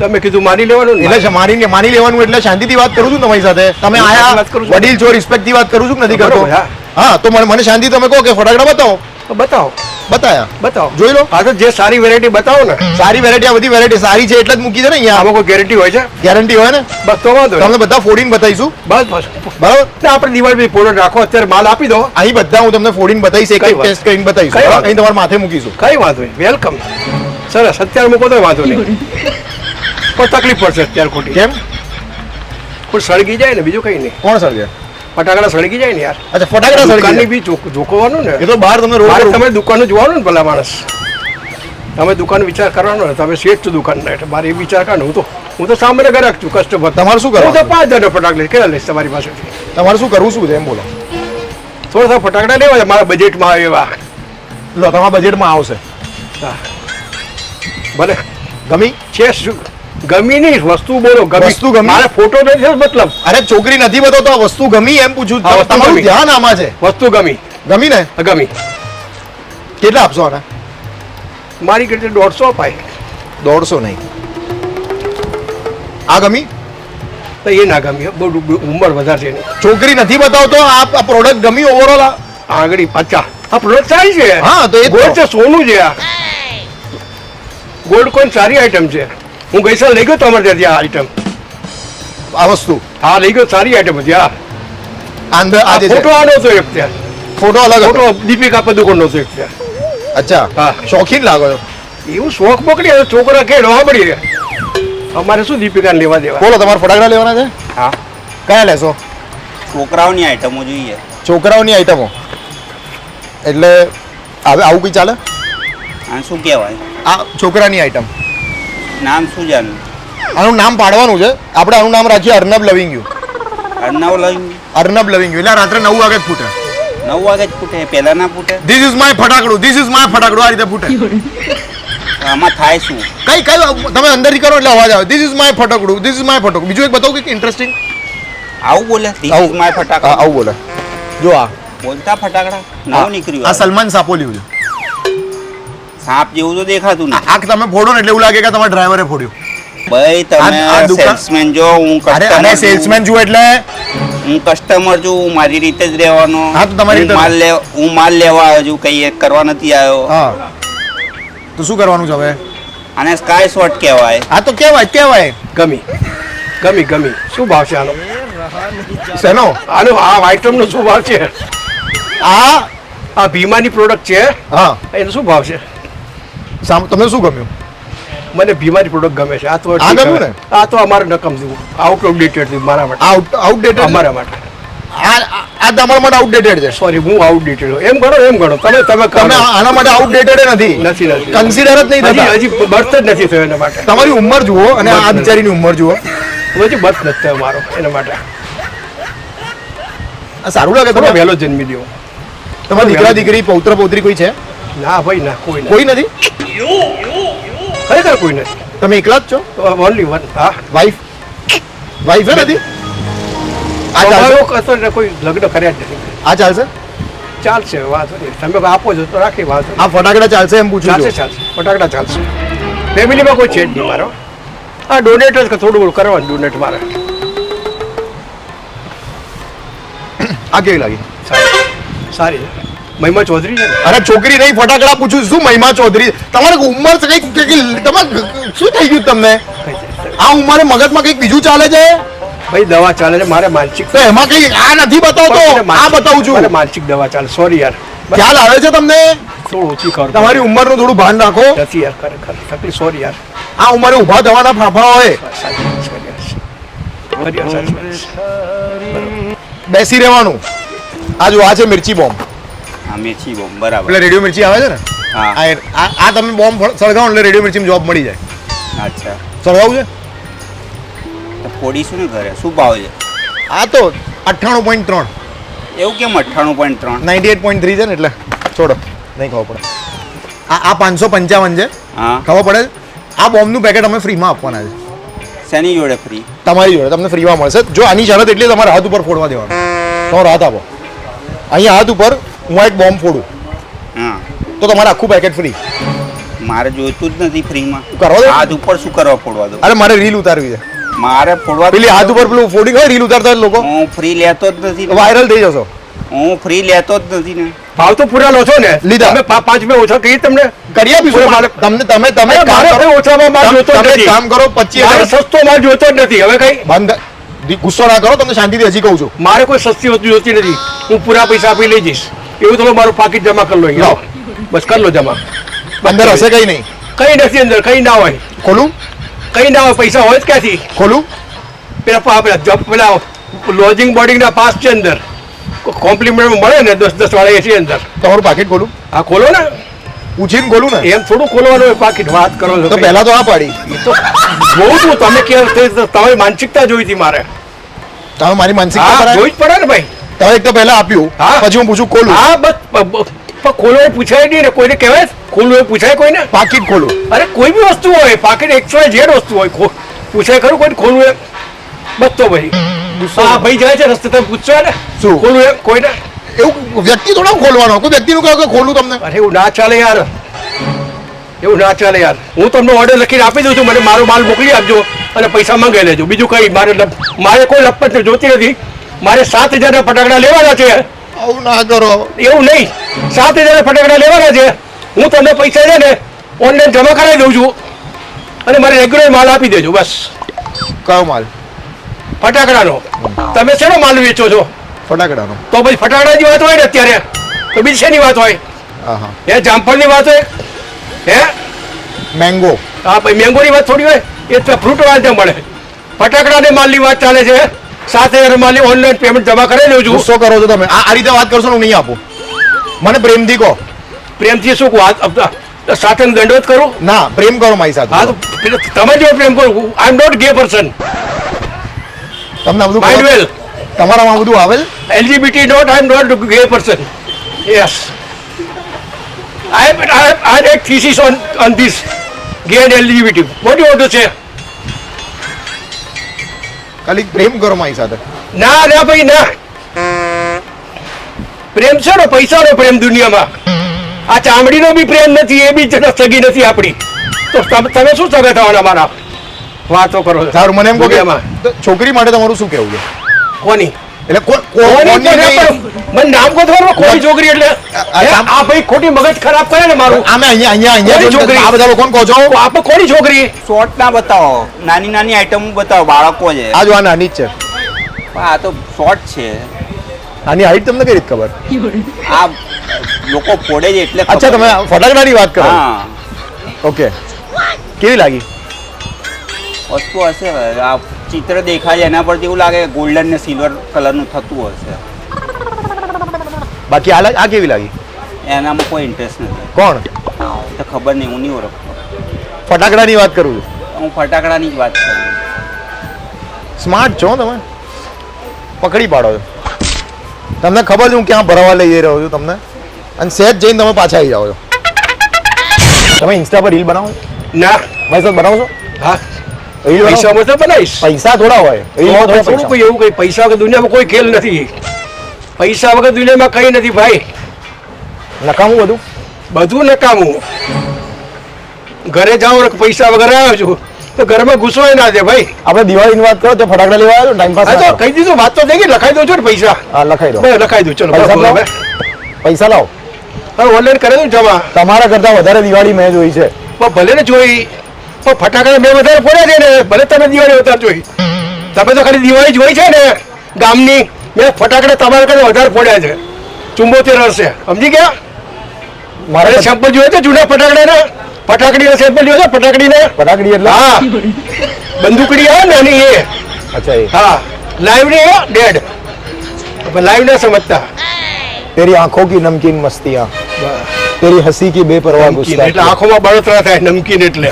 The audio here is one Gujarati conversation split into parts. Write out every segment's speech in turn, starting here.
તમે કીધું માની લેવાનું ને? એટલે માની લેવાનું એટલે શાંતિથી વાત કરું છું તમારી સાથે. તમે આયા વડીલ છો, રિસ્પેક્ટ થી વાત કરું છું કે નથી કરતો? હા, તો મને શાંતિ તમે કહો કે ફટાકડા બતાવો. બતાવો. બતાવો, જોઈ લો. હા, તો જે સારી વેરાયટી બતાવો ને. સારી વેરાયટી, આ બધી વેરાયટી સારી છે એટલે જ મૂકી છે ને અહીંયા. આમાં કોઈ ગેરંટી હોય છે? ગેરંટી હોય ને. બસ તો વાંધો તમને બધા ફોડીને બતાવીશું. બસ બરાબર. આપણે દિવાળી પ્રોડક્ટ રાખો, અત્યારે માલ આપી દો. અહીં બધા હું તમને ફોડીને બતાવીશ, એક ટેસ્ટ કરીને બતાવીશ. અહીં તમારા માથે મૂકીશું. કઈ વાંધો નહીં, વેલકમ. સરસ, અત્યારે મૂકો તો વાંધો નહીં, પણ તકલીફ પડશે અત્યારે ખોટી. કેમ? કોઈ સળગી જાય ને, બીજું કઈ નહીં. કોણ સળગે? ફટાકડા સળગી જાય ને યાર. અચ્છા, ફટાકડા દુકાનની બી જોખવાનું ને. એ તો બહાર તમને રોડ તમે દુકાન જોવાનું ને ભલા માણસ. તમે દુકાન વિચાર કરવાનો ને, તમે શેઠ છો દુકાન ના એટલે મારે એ વિચાર કરવાનો. હું તો સામાન્ય ગ્રાહક છું, કસ્ટમર. તમારે શું કરવું? હું તો 5000 ફટાકડા કેટલા લઈશ તમારી પાસેથી? તમારે શું કરવું શું છે એમ બોલો. થોડા ફટાકડા લેવા છે મારા બજેટમાં આવે એવા. લો, તમારા બજેટમાં આવશે. હા, ભલે. ગમી છે શું? ગમી નહીં, વસ્તુ બોલો. વસ્તુ ગમી? મારે ફોટો નથી મતલબ. અરે છોકરી નથી બતાવતો, આ વસ્તુ ગમી એમ પૂછું. હા, વસ્તુ તમારું ગમી. ધ્યાન આમાં છે. વસ્તુ ગમી. ગમી ને? ગમી. કેટલા આપશો આના? મારી કેટલી 150 અપાય. 150 નહીં. આ ગમી? તો એ ના ગમી, બહુ ઉંમર વધારે છે એની. છોકરી નથી બતાવતો, આ પ્રોડક્ટ ગમી ઓવરઓલ? આગળ 50. આ પ્રોડક્ટ સારી છે. હા, તો એ ગોલ્ડ છે, સોનું છે. આ ગોલ્ડ કોઈન સારી આઈટમ છે. હું ગઈ સાલ લઈ ગયો તમારે ત્યાં આ આઈટમ. આ વસ્તુ હા, લઈ ગયો, સારી આઈટમ હતી. હા, અંદર આ જે ફોટો આનો હતો એક ત્યાં. ફોટો અલગ હતો. ફોટો દીપિકા પદુકોણ નો હતો એક ત્યાં. અચ્છા, હા. શોખીન લાગો છો. એવું શોખ પકડી છોકરા કે સાંભળીએ. અમારે શું દીપિકાને લેવા દેવા. બોલો, તમારે ફટાકડા લેવાના છે? હા. કયા લેશો? છોકરાઓની આઈટમો જોઈએ. છોકરાઓની આઈટમો એટલે હવે આવું કઈ ચાલે? આ શું કહેવાય? આ છોકરાની આઈટમ. નામ શું જાણવું? આનું નામ પાડવાનું છે આપણે. આનું નામ રાખીએ અર્નબ લવિંગ યુ. અર્નવ લઈ અર્નબ લવિંગ યુ. એટલે રાત્રે 9 વાગે જ ફૂટે. 9 વાગે જ ફૂટે, પહેલા ના ફૂટે? ધીસ ઇઝ માય ફટાકડું, ધીસ ઇઝ માય ફટાકડું, આ રીતે ફૂટે. આમાં થાય શું? કઈ તમે અંદરથી કરો એટલે અવાજ આવે. ધીસ ઇઝ માય ફટાકડું, ધીસ ઇઝ માય ફટાકડું. બીજું એક બતાવું કે ઇન્ટરેસ્ટિંગ. આવું બોલે? ધીસ ઇઝ માય ફટાકડા. આવું બોલે. જો આ બોલતા ફટાકડા નવું નીકળ્યું. આ સલમાન સાપોલિયું છે. સાપ જેવું તો દેખાતું નહીં. આંખ તમે ફોડો ને એટલે એવું લાગે કે તમારા ડ્રાઈવરે ફોડ્યું. ભાઈ તમે સેલ્સમેન જો, હું કસ્ટમર. અરે સેલ્સમેન જો એટલે હું કસ્ટમર છું, મારી રીતે જ રહેવાનો. હા, તો તમારી રીતે. હું માલ લેવા આવ્યો છું, કઈ કરવા નથી આવ્યો. હા, તો શું કરવાનું છે હવે? આને સ્કાય શોટ કહેવાય. હા, તો કહેવાય. ગમી. શું ભાવ છે આનો? શેનો? આનો આ આઈટમ નો શું ભાવ છે? આ ભીમાની પ્રોડક્ટ છે. હા, એનો શું ભાવ છે? તમને શું ગમ્યું? મને ભીમાની પ્રોડક્ટ ગમે છે. આ તો ગમ્યું ને? આ તો અમારે નકમ થયું, આઉટ ઓફ ડેટેડ થયું મારા માટે. આઉટડેટેડ અમારા માટે. આ તમારા માટે આઉટડેટેડ છે. સોરી, હું આઉટડેટેડ છું. એમ ગણો. તમે આના માટે આઉટડેટેડ નથી. કન્સિડર જ નહીં થતા. હજી બર્થ જ નથી થયો એના માટે. તમારી ઉંમર જુઓ અને આ બિચારીની ઉંમર જુઓ. હજી બર્થ નથી થયો મારો એના માટે. આ સારું લાગે તમે તમે વહેલો જન્મી દો. તમારા દીકરા દીકરી પૌત્ર પૌત્રી કોઈ છે? ના ભાઈ ના, કોઈ નથી. ખરેખર કોઈ નથી. તમે એકલા જ છો? Only one. હા, વાઈફ નથી. આ ચાલશે? કોઈ લગ્ન કર્યા જ નથી. આ ચાલશે? ચાલશે, વાંધો નહીં. તમે આપો છો તો રાખી વાંધો. આ ફટાકડા ચાલશે એમ પૂછું? ચાલશે. ફટાકડા ચાલશે. ફેમિલીમાં કોઈ છે જ નહીં મારો. હા, ડોનેટ જ થોડું થોડું કરવાનું. ડોનેટ મારે. આ કેવી લાગી? સારી છે. મહિમા ચૌધરી છે ને? અરે છોકરી નહીં, ફટાકડા પૂછું. શું મહિમા ચૌધરી? તમારી ઉંમર કઈક તમારે શું થઈ ગયું તમને? આ ઉંમરે મગજમાં કઈક બીજું ચાલે છે? ભાઈ દવા ચાલે છે મારે માનસિક. તો એમાં કઈ આ નથી બતાવતો, આ બતાવું છું. મારે માનસિક દવા ચાલે. સોરી યાર. ખ્યાલ આવે છે તમને? થોડું ઓછી કરો. તમારી ઉંમરનું થોડું ભાન રાખો. નથી યાર, ખરેખર તકલીફ. સોરી યાર. આ ઉંમરે ઊભા થવાના ફાફા હોય. બેસી રહેવાનું. આ જો આ છે મિર્ચી બોમ્બ. હા, મિર્ચી બોમ્બ. બરાબર. એટલે રેડિયો મિર્ચી આવે છે ને? હા. આ તમે બોમ્બ સળગાવો એટલે રેડિયો મિર્ચીમાં જોબ મળી જાય. અચ્છા, સળગાવું છે? ફોડીશું ને ઘરે. શું ભાવ છે? આ તો 98.3. એવું કેમ 98.3? 98.3 છે ને એટલે છોડો, નહીં ખબર પડે. આ 555 છે. હા, ખબર પડે? આ બોમ્બનું પેકેટ અમે ફ્રીમાં આપવાના છે. શેની જોડે ફ્રી? તમારી જોડે તમને ફ્રીમાં મળશે. જો આની શરત એટલી તમારા હાથ ઉપર ફોડવા દેવાનું. તમારો હાથ આપો. અહીંયા હાથ ઉપર હું એક બોમ્બ ફોડું હા, તો તમારે આખું પેકેટ ફ્રી. મારે જોઈતું જ નથી ફ્રીમાં. કરવા દો. હાથ ઉપર શું કરવા ફોડવા દો? અરે મારે રીલ ઉતારવી છે. મારે ફોડવા પેલી હાથ ઉપર પેલું ફોડિંગ હોય રીલ ઉતારતા હોય લોકો, હું ફ્રી લેતો જ નથી ને. વાયરલ થઈ જશો. હું ફ્રી લેતો જ નથી ને. ભાવ તો પૂરા લો છો ને, લીધા. તમે 5 રૂપિયા ઓછા કહી તમને કરી આપીશું પૂરા મારે. તમને તમે તમે અરે કામ મારે કરો. કોઈ ઓછામાં માલ જોતો જ તમે નથી. કામ કરો 25 મારે સસ્તો માલ જોતો જ નથી. હવે કઈ બંધ ગુસ્સો ના કરો, તમને શાંતિથી હજી કહું છું. મારે કોઈ સસ્તી વસ્તુ જોતી નથી. હું પૂરા પૈસા આપી લઈ જઈશ. એવું તમે મારું પાકીટ જમા કરી લો અહીંયા. બસ કરી લો જમા. અંદર હશે કઈ નહીં. કઈ નથી અંદર, કઈ ના હોય, ખોલું કઈ ના હોય. પૈસા હોય જ ક્યાંથી? ખોલું. પેલા લોજિંગ બોર્ડિંગ ના પાસ છે અંદર, કોમ્પ્લિમેન્ટ મળે ને 10 વાળા એસી અંદર. તમારું પાકીટ ખોલું. આ ખોલો ને, પૂછીને ખોલું ને. એમ થોડું ખોલવાનું હોય પાકીટ. વાત કરો છો તો પહેલા તો આ પાડી. તો જોઉં છું તમે તમારી માનસિકતા જોઈ હતી મારે. તમે મારી માનસિકતા હા કરાવી. જોઈ જ પડે ને ભાઈ. તમે એક તો પહેલા આપ્યું, હા. પછી હું પૂછું ખોલું. હા બસ પણ ખોલો એ પૂછાય નહીં ને, કોઈને કહેવાય ખોલવું એ પૂછાય કોઈને? પાકીટ ખોલું. અરે કોઈ બી વસ્તુ હોય, પાકીટ XYZ વસ્તુ હોય, પૂછાય ખરું કોઈને ખોલવું એમ? બસ તો ભાઈ હા ભાઈ જાય છે રસ્તે, તમે પૂછશો ને શું? ખોલવું એમ કોઈને? એવું વ્યક્તિ થોડા ખોલવાનો, કોઈ વ્યક્તિનું કહો કે ખોલું તમને. અરે એવું ના ચાલે યાર, એવું ના ચાલે યાર. હું તમને ઓર્ડર લખીને આપી દઉં છું, મને મારો માલ મોકલી આપજો અને પૈસા મંગાવી લેજો. બીજું કઈ મારે કોઈ લપત જોતી નથી. મારે 7000 ના ફટાકડા લેવાના છે. આવું ના કરો. એવું નહીં, 7000 ના ફટાકડા લેવાના છે. હું તમને પૈસા છે ને ઓનલાઈન જમા કરાવી દઉં છું અને મારે રેગ્યુલર માલ આપી દેજો બસ. કયો માલ? ફટાકડાનો. તમે શેનો માલ વેચો છો? ફટાકડાનો. તો પછી ફટાકડાની વાત હોય ને અત્યારે, તો બીજી શેની વાત હોય? હા હા. હે જામફળની વાત હોય? હે મેંગો. હા ભાઈ મેંગોની વાત થોડી હોય, એ તો ફ્રૂટ વાત મળે. ફટાકડાને માલની વાત ચાલે છે. 7000 માલની ઓનલાઈન પેમેન્ટ જમા કરાવી દઉં છું. ગુસ્સો કરો છો તમે. આ રીતે વાત કરશો ને હું નહીં આપું. મને પ્રેમથી કહો. પ્રેમથી શું વાત સાથે દંડવત કરું? ના, પ્રેમ કરો મારી સાથે. હા તો તમે જો પ્રેમ કરો. આઈ એમ નોટ ગે પર્સન. તમને આ બધું માઇન્ડ ખબર- વેલ. તમારામાં આ બધું આવે છે? LGBT not, I am not a gay person. Yes. I had a thesis on this, gay and LGBT. What do you want to say? ખાલી પ્રેમ કરો મારી સાથે. ના ના ભાઈ ના. પ્રેમ છે ને પૈસાનો પ્રેમ દુનિયામાં. આ ચામડીનો બી પ્રેમ નથી, એ બી સગી નથી આપણી. તો તમે શું સગા થવાના મારા? વાતો કરો છો. સારું, મને એમ કહો કે દુનિયામાં. તો છોકરી માટે તમારું શું કહેવું છે? કોની? એટલે કોની કોની નહીં? મને નામ કહો ખબર? કોની છોકરી એટલે? આ ભાઈ ખોટી મગજ ખરાબ કરે ને મારું. આમે અહીંયા કોની જો છોકરી? આ બધા લોકોને કહો છો. આપણે કોની છોકરી? શોર્ટ ના બતાવો, નાની નાની આઈટમ બતાવો. બાળકો છે આ જો આ નાની જ છે. પણ આ તો શોર્ટ છે. આની હાઈટ તમને કઈ રીતે ખબર? આ લોકો ફોડે છે એટલે અચ્છા, ખબર. તમે ફટાકડાની વાત કરો. હા, ઓકે, કેવી લાગી? વસ્તુ હશે હવે. આ ચિત્ર દેખાય છે એના પરથી એવું લાગે ગોલ્ડન ને સિલ્વર કલરનું થતું હશે. બાકી આ કેવી લાગી? એનામાં કોઈ ઇન્ટરેસ્ટ નથી. કોણ? તો ખબર નહીં, હું નહીં ઓળખતો. ફટાકડાની વાત કરું છું. હું ફટાકડાની જ વાત કરું. સ્માર્ટ છો તમે, પકડી પાડો છો. તમને ખબર છે હું ક્યાં ભરાવા લઈ જઈ રહ્યો છું તમને, અને સહેજ જઈને તમે પાછા આવી જાઓ છો. તમે ઇન્સ્ટા પર રીલ બનાવો છો? ના. ભાઈ સાહેબ બનાવો છો? હા, રીલ પૈસા બનાવો? તો બનાવીશ. પૈસા થોડા હોય રીલમાં, થોડા થોડું પૈસા. કોઈ એવું કઈ પૈસા વગર દુનિયામાં કોઈ ખેલ નથી. પૈસા વગર દુનિયામાં કઈ નથી ભાઈ. નકામું બધું. બધું નકામું. ઘરે જાઓ ને પૈસા વગર આવ્યો છું તો ઘરમાં ગુસ્સો ના દે ભાઈ. આપણે દિવાળીની વાત કરો તો ફટાકડા લેવા આવ્યો ટાઈમ પાસ. હા તો કહી દીધું, વાત તો થઈ ગઈ. લખાઈ દઉં છું ને પૈસા. હા, લખાઈ દો. બસ લખાઈ દઉં. ચલો પૈસા બરાબર. લાવો. પૈસા લાવો. હવે ઓનલાઈન કરી દઉં જમા. તમારા કરતા વધારે દિવાળી મેં જોઈ છે. પણ ભલે ને જોઈ, પણ ફટાકડા મેં વધારે ફોડ્યા છે ને. ભલે તમે દિવાળી વધારે જોઈ, તમે તો ખાલી દિવાળી જોઈ છે ને ગામની. મેં ફટાકડા તમારા કરતા વધારે ફોડ્યા છે. 74 વર્ષે, સમજી ગયા? મારે સેમ્પલ જોયે છે જૂના ફટાકડાના? ફટાકડીના સેમ્પલ જોયો છે? ફટાકડીના? ફટાકડી એટલે હા, બંદૂકડી આવે નાની એ. અચ્છા, એ હા, લાઈવ ને ડેડ. લાઈવ ના સમજતા. તેરી આંખો કી નમકીન મસ્તિયાં, તેરી હસી કી બેપરવાહ નમકીન એટલે ગુસ્સા. આંખોમાં બળતરા થાય. નમકીન એટલે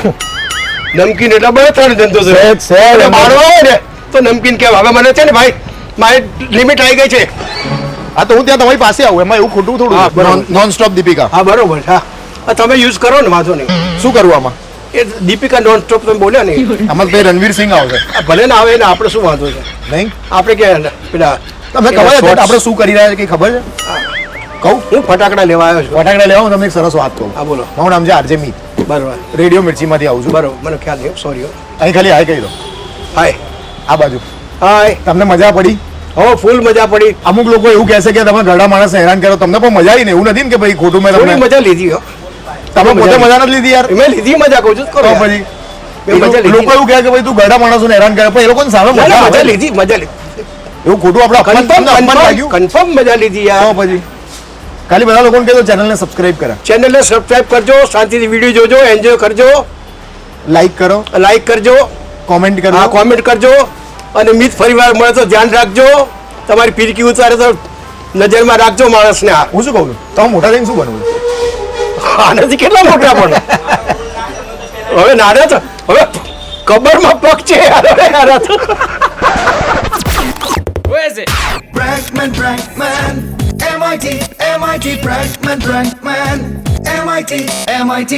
નમકીન એટલે બળતરાનો ધંધો છે. સહેજ સહેજ અને બાળવા હોય ને તો નમકીન કહેવાય. હવે મને છે ને ભાઈ, મારી લિમિટ આવી ગઈ છે. હા, તો હું ત્યાં તમારી પાસે આવું, એમાં એવું ખોટું હા, થોડું. બરાબર. Non stop Deepika. હા બરોબર. હા, તમે યુઝ કરો ને, વાંધો નહીં. શું કરવું આમાં? એ દીપિકા નોન સ્ટોપ તમે બોલ્યા ને, આમાં ભાઈ રણવીર સિંહ આવશે ભલે ને આવે ને આપણે શું વાંધો છે? નહીં? આપણે ક્યાં પેલા તમને ખબર છે આપણે શું કરી રહ્યા છે? કઈ ખબર છે? કહું હું ફટાકડા લેવા આવ્યો છું. ફટાકડા લેવા હું તમને એક સરસ વાત કહું. હા બોલો. મારું નામ છે આરજે મીત, બરોબર રેડિયો મિર્ચીમાંથી આવું છું. બરોબર, મને ખ્યાલ છે, સોરી. અહીં ખાલી હાય કહી દો, હાય આ બાજુ. હાય. તમને મજા પડી? હો, ફૂલ મજા પડી. અમુક લોકો એવું કહેશે કે તમે ઘરડા માણસને હેરાન કરો, તમને પણ મજા આવી ને? એવું નથી ને કે ભાઈ ખોટું મેં થોડી તમને મજા લીધી હો. તમે પોતે મજા નથી લીધી યાર? મેં લીધી મજા કહું છું, તો કરો પછી મેં મજા લીધી. લોકો એવું કહે કે ભાઈ તું ઘરડા માણસોને હેરાન કરે, પણ એ લોકોને સામે મજા આવે. મજા લીધી, મજા લીધી. એવું ખોટું આપણે અપમાન લાગ્યું કન્ફર્મ મજા લીધી યાર. તો પછી ખાલી બધા લોકોને કહેજો ચેનલને સબસ્ક્રાઇબ કરે, ચેનલને સબસ્ક્રાઇબ કરજો, શાંતિથી વિડીયો જોજો, એન્જોય કરજો, લાઈક કરો, લાઈક કરજો, કોમેન્ટ કરો. હા કોમેન્ટ કરજો, અને મિત ફરીવાર મળે તો ધ્યાન રાખજો. તમારી પીરકી ઉતારે તો નજરમાં રાખજો માણસને. આ હું શું કહું છું, તમે મોટા થઈને શું બનવું? આનાથી કેટલા મોટા પણ હવે નાના તો હવે કબરમાં પગ છે યાર, હવે નાના તો. Prankman, MIT, Prankman, MIT.